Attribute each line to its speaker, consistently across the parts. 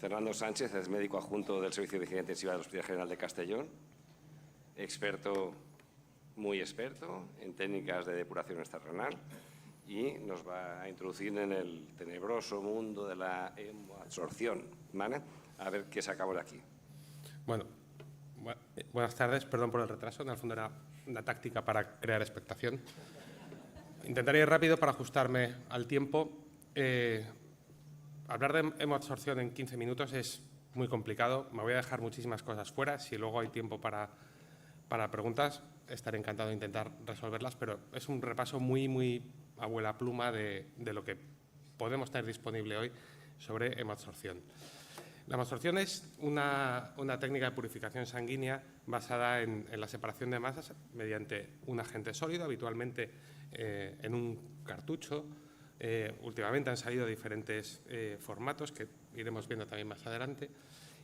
Speaker 1: Fernando Sánchez es médico adjunto del Servicio de Medicina Intensiva del Hospital General de Castellón, experto, muy experto en técnicas de depuración extrarrenal y nos va a introducir en el tenebroso mundo de la hemoabsorción, ¿vale? A ver qué sacamos de aquí.
Speaker 2: Bueno, buenas tardes, perdón por el retraso, en el fondo era una táctica para crear expectación. Intentaré ir rápido para ajustarme al tiempo. Hablar de hemoabsorción en 15 minutos es muy complicado. Me voy a dejar muchísimas cosas fuera. Si luego hay tiempo para preguntas, estaré encantado de intentar resolverlas, pero es un repaso muy abuela pluma de lo que podemos tener disponible hoy sobre hemoabsorción. La hemoabsorción es una técnica de purificación sanguínea basada en la separación de masas mediante un agente sólido, habitualmente en un cartucho. Últimamente han salido diferentes formatos que iremos viendo también más adelante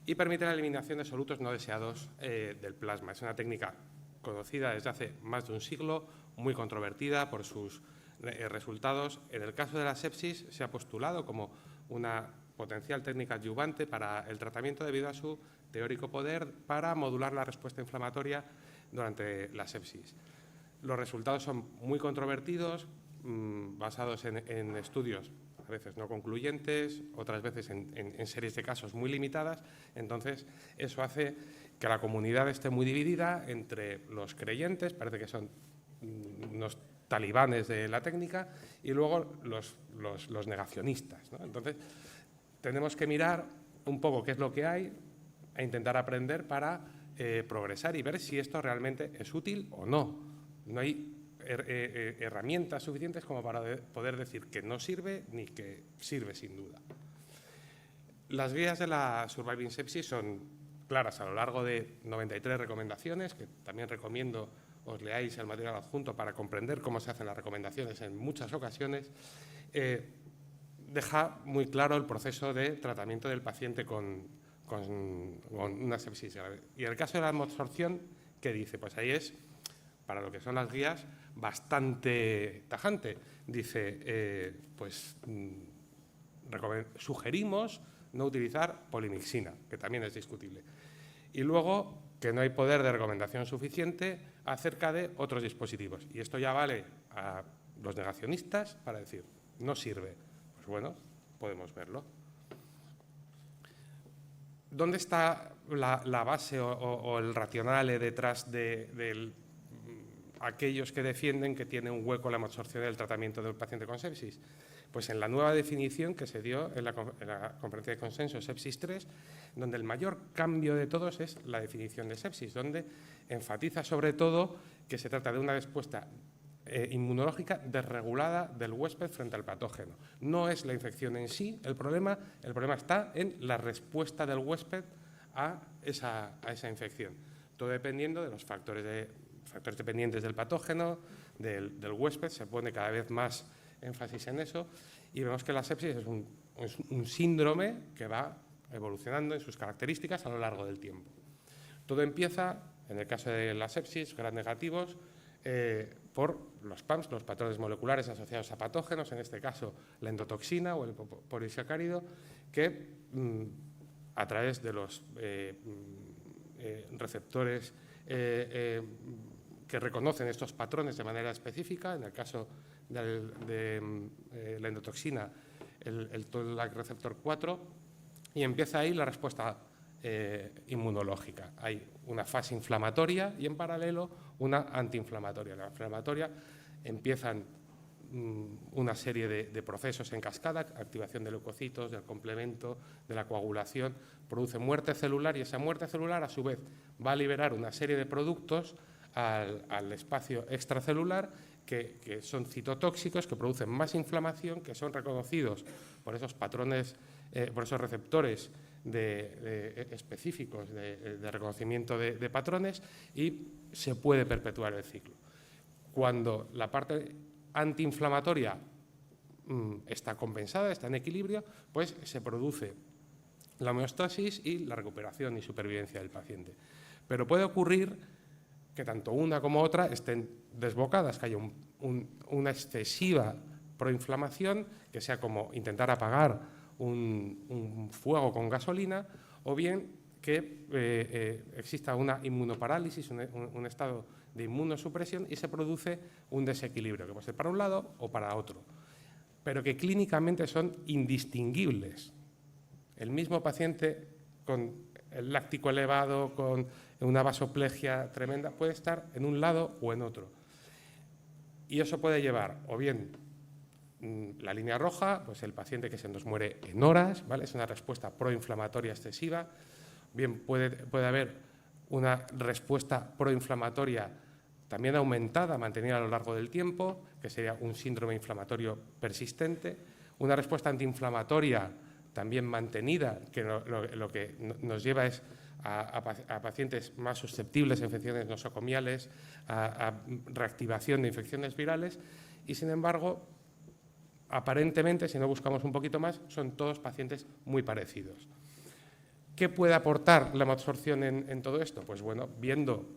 Speaker 2: y permite la eliminación de solutos no deseados del plasma. Es una técnica conocida desde hace más de un siglo, muy controvertida por sus resultados. En el caso de la sepsis se ha postulado como una potencial técnica adyuvante para el tratamiento debido a su teórico poder para modular la respuesta inflamatoria durante la sepsis. Los resultados son muy controvertidos, basados en estudios a veces no concluyentes, otras veces en series de casos muy limitadas. Entonces, eso hace que la comunidad esté muy dividida entre los creyentes, parece que son unos talibanes de la técnica, y luego los negacionistas, ¿no? Entonces, tenemos que mirar un poco qué es lo que hay e intentar aprender para progresar y ver si esto realmente es útil o no. No hay herramientas suficientes como para poder decir que no sirve ni que sirve sin duda. Las guías de la Surviving Sepsis son claras a lo largo de 93 recomendaciones, que también recomiendo os leáis el material adjunto para comprender cómo se hacen las recomendaciones en muchas ocasiones. Deja muy claro el proceso de tratamiento del paciente con una sepsis grave. Y en el caso de la hemoabsorción, ¿qué dice? Pues ahí es, para lo que son las guías, bastante tajante. Dice, sugerimos no utilizar polimixina, que también es discutible. Y luego, que no hay poder de recomendación suficiente acerca de otros dispositivos. Y esto ya vale a los negacionistas para decir, no sirve. Pues bueno, podemos verlo. ¿Dónde está la base o el racionale detrás de aquellos que defienden que tiene un hueco la hemoabsorción del tratamiento del paciente con sepsis? Pues en la nueva definición que se dio en la conferencia de consenso Sepsis 3, donde el mayor cambio de todos es la definición de sepsis, donde enfatiza sobre todo que se trata de una respuesta inmunológica desregulada del huésped frente al patógeno. No es la infección en sí el problema está en la respuesta del huésped a esa infección. Todo dependiendo de los factores dependientes del patógeno, del huésped, se pone cada vez más énfasis en eso y vemos que la sepsis es un síndrome que va evolucionando en sus características a lo largo del tiempo. Todo empieza, en el caso de la sepsis, gram negativos, por los PAMs, los patrones moleculares asociados a patógenos, en este caso la endotoxina o el polisacárido, que a través de los receptores que reconocen estos patrones de manera específica, en el caso de la endotoxina, el Toll-like receptor 4, y empieza ahí la respuesta inmunológica. Hay una fase inflamatoria y en paralelo una antiinflamatoria. La inflamatoria empiezan una serie de procesos en cascada, activación de leucocitos, del complemento, de la coagulación, produce muerte celular y esa muerte celular a su vez va a liberar una serie de productos al espacio extracelular que son citotóxicos, que producen más inflamación, que son reconocidos por esos patrones, por esos receptores específicos de reconocimiento de patrones y se puede perpetuar el ciclo. Cuando la parte antiinflamatoria está compensada, está en equilibrio, pues se produce la homeostasis y la recuperación y supervivencia del paciente. Pero puede ocurrir que tanto una como otra estén desbocadas, que haya una excesiva proinflamación, que sea como intentar apagar un fuego con gasolina, o bien que exista una inmunoparálisis, un estado de inmunosupresión, y se produce un desequilibrio, que puede ser para un lado o para otro, pero que clínicamente son indistinguibles. El mismo paciente con el láctico elevado, con una vasoplegia tremenda, puede estar en un lado o en otro. Y eso puede llevar, o bien la línea roja, pues el paciente que se nos muere en horas, ¿vale? Es una respuesta proinflamatoria excesiva. Bien, puede haber una respuesta proinflamatoria también aumentada, mantenida a lo largo del tiempo, que sería un síndrome inflamatorio persistente. Una respuesta antiinflamatoria también mantenida, que lo que nos lleva es a pacientes más susceptibles a infecciones nosocomiales, a reactivación de infecciones virales, y sin embargo, aparentemente, si no buscamos un poquito más, son todos pacientes muy parecidos. ¿Qué puede aportar la hemoabsorción en todo esto? Pues bueno, viendo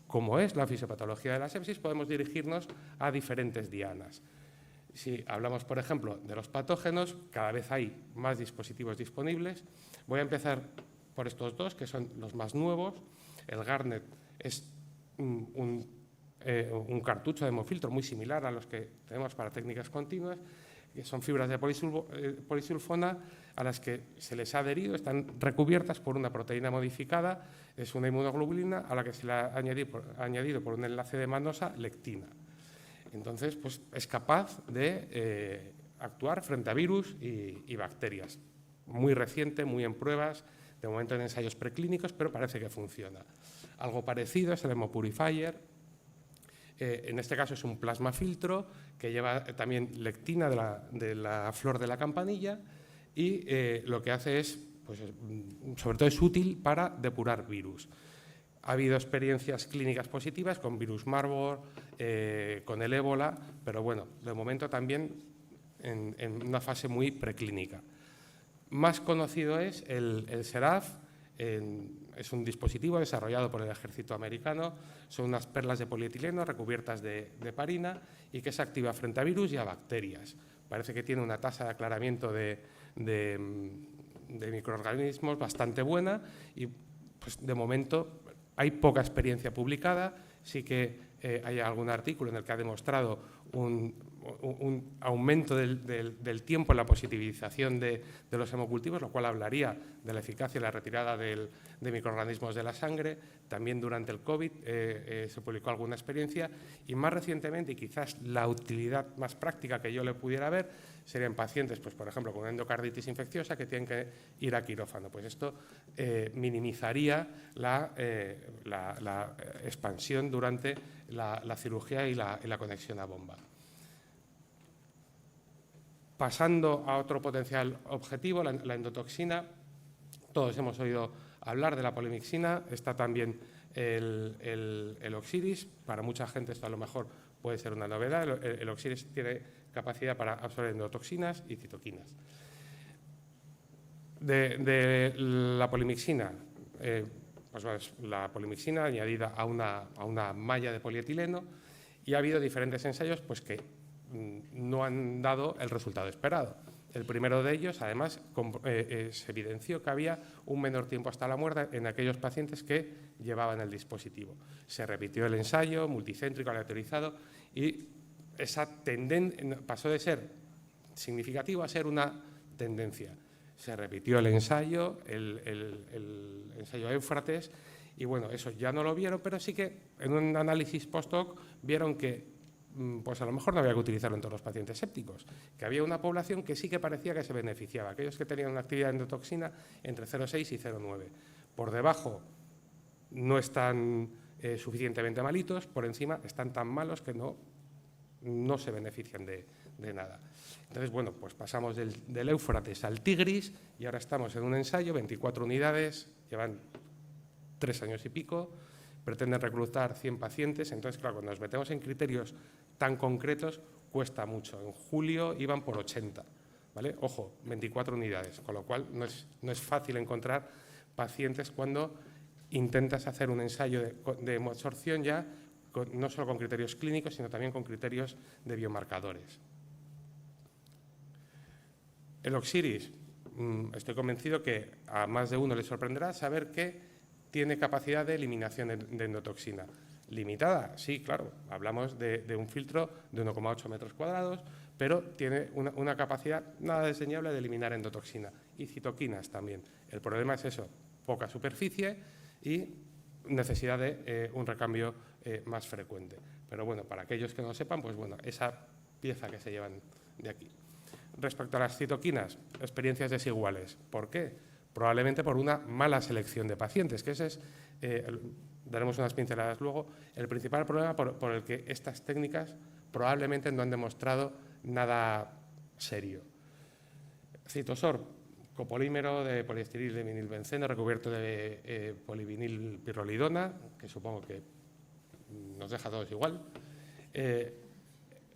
Speaker 2: cómo es la fisiopatología de la sepsis, podemos dirigirnos a diferentes dianas. Si hablamos, por ejemplo, de los patógenos, cada vez hay más dispositivos disponibles. Voy a empezar por estos dos, que son los más nuevos. El Garnet es un cartucho de hemofiltro muy similar a los que tenemos para técnicas continuas, que son fibras de polisulfona a las que se les ha adherido, están recubiertas por una proteína modificada, es una inmunoglobulina a la que se le ha añadido por un enlace de manosa lectina. Entonces, pues, es capaz de actuar frente a virus y bacterias. Muy reciente, muy en pruebas, de momento en ensayos preclínicos, pero parece que funciona. Algo parecido es el Hemopurifier. En este caso es un plasmafiltro que lleva también lectina de la flor de la campanilla y lo que hace es, pues, sobre todo es útil para depurar virus. Ha habido experiencias clínicas positivas con virus Marburg, con el ébola, pero bueno, de momento también en una fase muy preclínica. Más conocido es el SERAF. Es un dispositivo desarrollado por el ejército americano, son unas perlas de polietileno recubiertas de heparina y que se activa frente a virus y a bacterias. Parece que tiene una tasa de aclaramiento de microorganismos bastante buena y, pues, de momento hay poca experiencia publicada. Sí que hay algún artículo en el que ha demostrado un aumento del tiempo en la positivización de los hemocultivos, lo cual hablaría de la eficacia y la retirada de microorganismos de la sangre. También durante el COVID se publicó alguna experiencia y más recientemente, y quizás la utilidad más práctica que yo le pudiera ver, sería en pacientes, pues, por ejemplo, con endocarditis infecciosa que tienen que ir a quirófano. Pues esto minimizaría la expansión durante la cirugía y la conexión a bomba. Pasando a otro potencial objetivo, la endotoxina. Todos hemos oído hablar de la polimixina, está también el Oxiris. Para mucha gente esto a lo mejor puede ser una novedad. El Oxiris tiene capacidad para absorber endotoxinas y citoquinas. De la polimixina, pues la polimixina añadida a una malla de polietileno, y ha habido diferentes ensayos, pues, que no han dado el resultado esperado. El primero de ellos, además, se evidenció que había un menor tiempo hasta la muerte en aquellos pacientes que llevaban el dispositivo. Se repitió el ensayo multicéntrico aleatorizado y esa tendencia pasó de ser significativo a ser una tendencia. Se repitió el ensayo, el ensayo Éufrates, y bueno, eso ya no lo vieron, pero sí que en un análisis post-hoc vieron que, pues, a lo mejor no había que utilizarlo en todos los pacientes sépticos, que había una población que sí que parecía que se beneficiaba, aquellos que tenían una actividad endotoxina entre 0,6 y 0,9. Por debajo no están suficientemente malitos, por encima están tan malos que no se benefician de nada. Entonces, bueno, pues pasamos del Éufrates al Tigris y ahora estamos en un ensayo, 24 unidades, llevan 3 años y pico, pretenden reclutar 100 pacientes. Entonces, claro, cuando nos metemos en criterios tan concretos cuesta mucho. En julio iban por 80, ¿vale? Ojo, 24 unidades, con lo cual no es fácil encontrar pacientes cuando intentas hacer un ensayo de hemoabsorción ya no solo con criterios clínicos, sino también con criterios de biomarcadores. El Oxiris, estoy convencido que a más de uno le sorprenderá saber que tiene capacidad de eliminación de endotoxina. Limitada, sí, claro, hablamos de un filtro de 1,8 metros cuadrados, pero tiene una capacidad nada desdeñable de eliminar endotoxina y citoquinas también. El problema es eso, poca superficie y necesidad de un recambio más frecuente. Pero bueno, para aquellos que no sepan, pues bueno, esa pieza que se llevan de aquí. Respecto a las citoquinas, experiencias desiguales. ¿Por qué? Probablemente por una mala selección de pacientes, que ese es, daremos unas pinceladas luego, el principal problema por el que estas técnicas probablemente no han demostrado nada serio. Citosor, copolímero de poliestiril de vinilbenceno recubierto de polivinilpirrolidona, que supongo que nos deja a todos igual.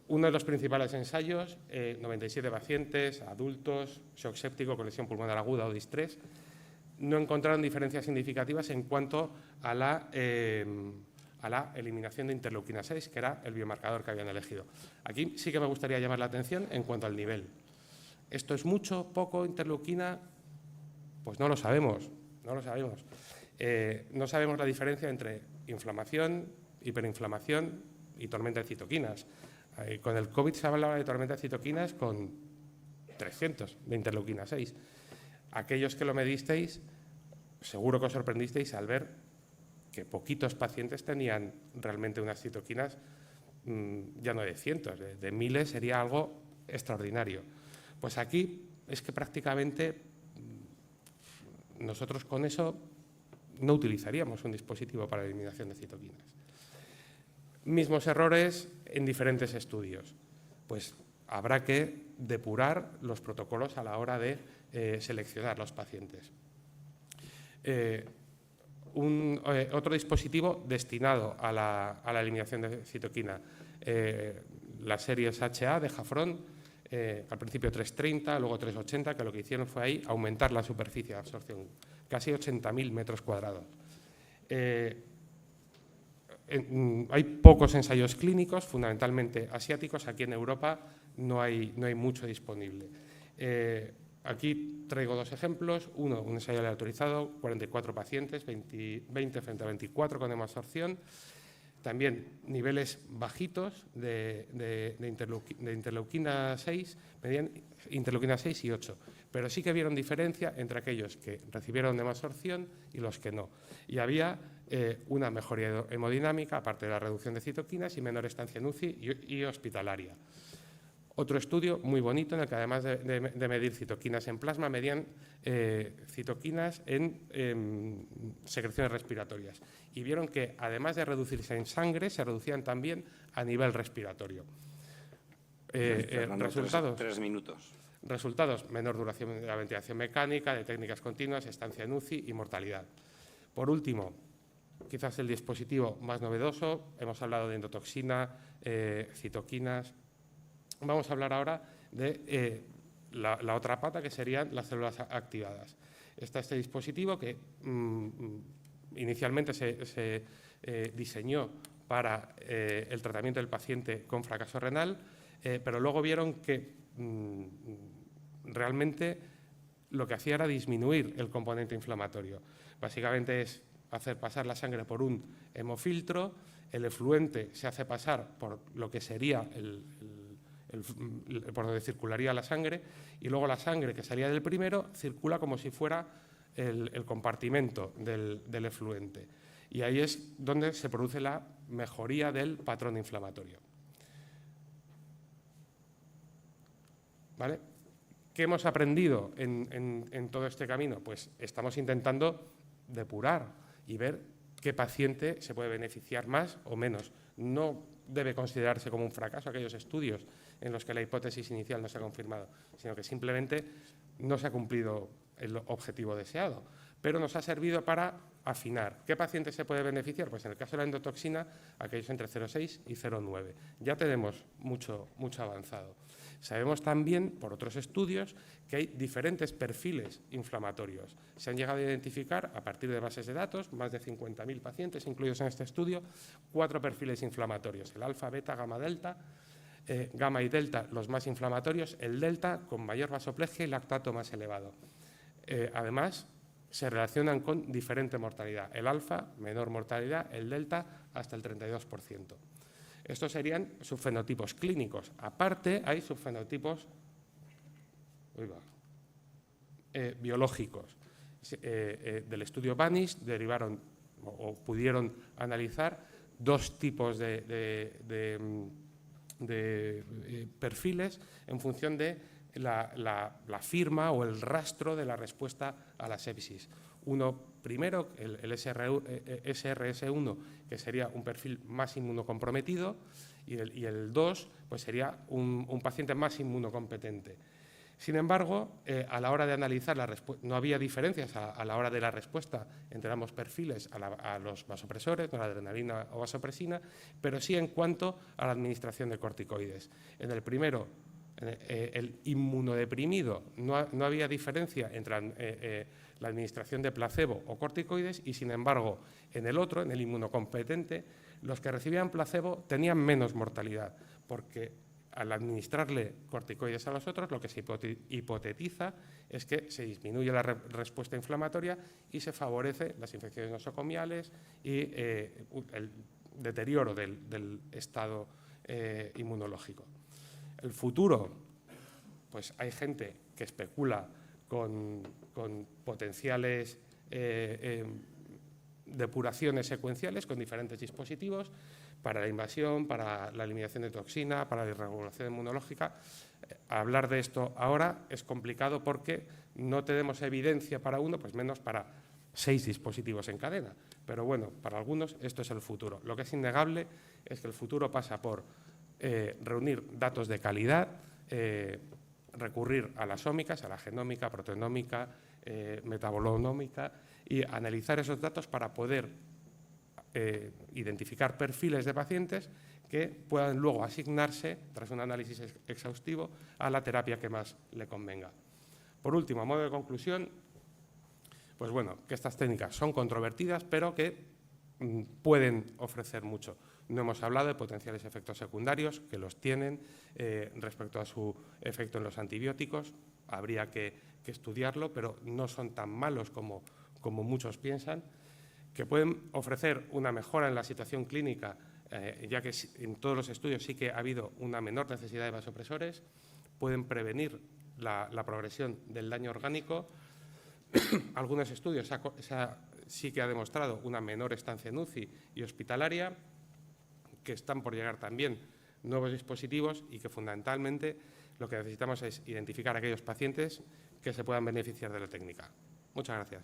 Speaker 2: Uno de los principales ensayos, 97 pacientes, adultos, shock séptico con lesión pulmonar aguda o distrés, no encontraron diferencias significativas en cuanto a la eliminación de interleuquina 6, que era el biomarcador que habían elegido. Aquí sí que me gustaría llamar la atención en cuanto al nivel. ¿Esto es mucho, poco, interleuquina? Pues no lo sabemos, no lo sabemos. No sabemos la diferencia entre inflamación, hiperinflamación y tormenta de citoquinas. Con el COVID se hablaba de tormenta de citoquinas con 300 de interleuquina 6. Aquellos que lo medisteis, seguro que os sorprendisteis al ver que poquitos pacientes tenían realmente unas citoquinas, ya no de cientos, de miles, sería algo extraordinario. Pues aquí es que prácticamente nosotros con eso no utilizaríamos un dispositivo para la eliminación de citoquinas. Mismos errores en diferentes estudios. Pues habrá que depurar los protocolos a la hora de seleccionar los pacientes. Otro dispositivo destinado a la eliminación de citoquina, las series HA de Jafrón, al principio 330, luego 380, que lo que hicieron fue ahí aumentar la superficie de absorción, casi 80.000 metros cuadrados. Hay pocos ensayos clínicos, fundamentalmente asiáticos. Aquí en Europa no hay mucho disponible. Aquí traigo dos ejemplos. Uno, un ensayo aleatorizado, 44 pacientes, 20 frente a 24 con hemoabsorción. También niveles bajitos de interleuquina 6, medían interleuquina 6 y 8. Pero sí que vieron diferencia entre aquellos que recibieron hemoabsorción y los que no. Y había una mejoría hemodinámica, aparte de la reducción de citoquinas, y menor estancia en UCI y hospitalaria. Otro estudio muy bonito en el que, además de medir citoquinas en plasma, medían citoquinas en secreciones respiratorias. Y vieron que, además de reducirse en sangre, se reducían también a nivel respiratorio.
Speaker 1: Fernando,
Speaker 2: Resultados.
Speaker 1: 3 minutos.
Speaker 2: Resultados: menor duración de la ventilación mecánica, de técnicas continuas, estancia en UCI y mortalidad. Por último, quizás el dispositivo más novedoso, hemos hablado de endotoxina, citoquinas. Vamos a hablar ahora de la otra pata, que serían las células activadas. Está este dispositivo que inicialmente se diseñó para el tratamiento del paciente con fracaso renal, pero luego vieron que realmente lo que hacía era disminuir el componente inflamatorio. Básicamente es hacer pasar la sangre por un hemofiltro, el efluente se hace pasar por lo que sería por donde circularía la sangre, y luego la sangre que salía del primero circula como si fuera el compartimento del efluente. Y ahí es donde se produce la mejoría del patrón inflamatorio. ¿Vale? ¿Qué hemos aprendido en todo este camino? Pues estamos intentando depurar y ver qué paciente se puede beneficiar más o menos. No debe considerarse como un fracaso aquellos estudios en los que la hipótesis inicial no se ha confirmado, sino que simplemente no se ha cumplido el objetivo deseado. Pero nos ha servido para afinar. ¿Qué paciente se puede beneficiar? Pues en el caso de la endotoxina, aquellos entre 0,6 y 0,9. Ya tenemos mucho avanzado. Sabemos también, por otros estudios, que hay diferentes perfiles inflamatorios. Se han llegado a identificar, a partir de bases de datos, más de 50.000 pacientes incluidos en este estudio, 4 perfiles inflamatorios: el alfa, beta, gamma, delta, gamma y delta los más inflamatorios, el delta con mayor vasoplegia y lactato más elevado. Además, se relacionan con diferente mortalidad. El alfa, menor mortalidad, el delta, hasta el 32%. Estos serían subfenotipos clínicos. Aparte, hay subfenotipos biológicos. Del estudio Vanish derivaron o pudieron analizar dos tipos de perfiles en función de la firma o el rastro de la respuesta a la sepsis. Uno primero, el SRS1, que sería un perfil más inmunocomprometido, y el 2 pues sería un paciente más inmunocompetente. Sin embargo, a la hora de analizar no había diferencias a la hora de la respuesta entre ambos perfiles a los vasopresores, noradrenalina o vasopresina, pero sí en cuanto a la administración de corticoides. En el primero, el inmunodeprimido, no había diferencia entre la administración de placebo o corticoides y, sin embargo, en el otro, en el inmunocompetente, los que recibían placebo tenían menos mortalidad, porque al administrarle corticoides a los otros, lo que se hipotetiza es que se disminuye la respuesta inflamatoria y se favorece las infecciones nosocomiales y el deterioro del estado inmunológico. El futuro, pues hay gente que especula con potenciales depuraciones secuenciales con diferentes dispositivos para la invasión, para la eliminación de toxina, para la irregulación inmunológica. Hablar de esto ahora es complicado porque no tenemos evidencia para uno, pues menos para 6 dispositivos en cadena. Pero bueno, para algunos esto es el futuro. Lo que es innegable es que el futuro pasa por reunir datos de calidad, recurrir a las ómicas, a la genómica, proteonómica, metabolonómica, y analizar esos datos para poder identificar perfiles de pacientes que puedan luego asignarse, tras un análisis exhaustivo, a la terapia que más le convenga. Por último, a modo de conclusión, pues bueno, que estas técnicas son controvertidas, pero que pueden ofrecer mucho. No hemos hablado de potenciales efectos secundarios, que los tienen respecto a su efecto en los antibióticos. Habría que estudiarlo, pero no son tan malos como muchos piensan. Que pueden ofrecer una mejora en la situación clínica, ya que en todos los estudios sí que ha habido una menor necesidad de vasopresores. Pueden prevenir la progresión del daño orgánico. Algunos estudios sí que ha demostrado una menor estancia en UCI y hospitalaria, que están por llegar también nuevos dispositivos y que fundamentalmente lo que necesitamos es identificar a aquellos pacientes que se puedan beneficiar de la técnica. Muchas gracias.